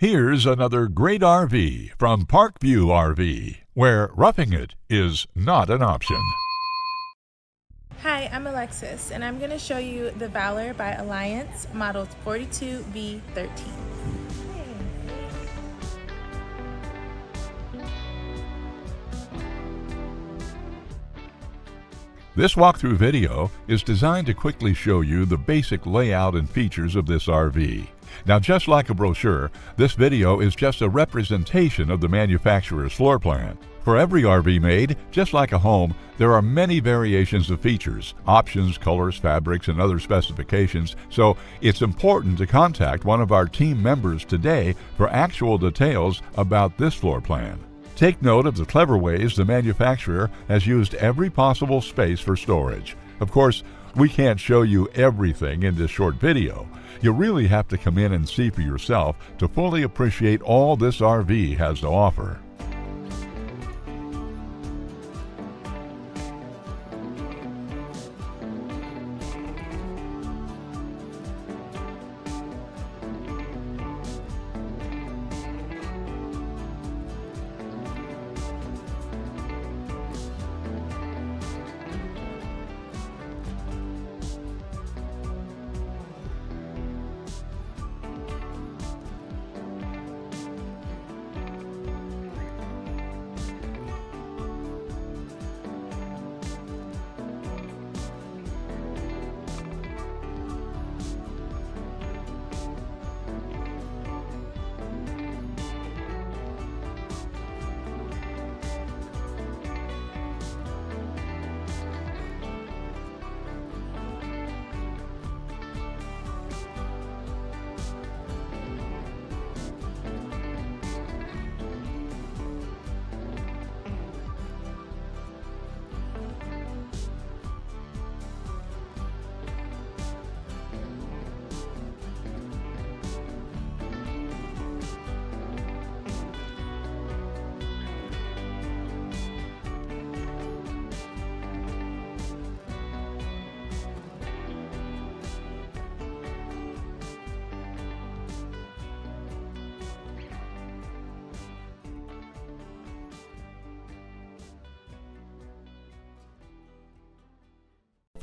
Here's another great RV from Parkview RV, where roughing it is not an option. Hi, I'm Alexis, and I'm going to show you the Valor by Alliance Model 42V13. This walkthrough video is designed to quickly show you the basic layout and features of this RV. Now, just like a brochure, this video is just a representation of the manufacturer's floor plan. For every RV made, just like a home, there are many variations of features, options, colors, fabrics, and other specifications, so it's important to contact one of our team members today for actual details about this floor plan. Take note of the clever ways the manufacturer has used every possible space for storage. Of course, we can't show you everything in this short video. You really have to come in and see for yourself to fully appreciate all this RV has to offer.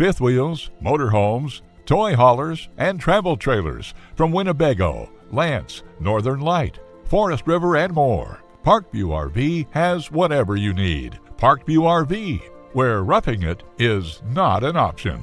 Fifth wheels, motorhomes, toy haulers, and travel trailers from Winnebago, Lance, Northern Light, Forest River, and more. Parkview RV has whatever you need. Parkview RV, where roughing it is not an option.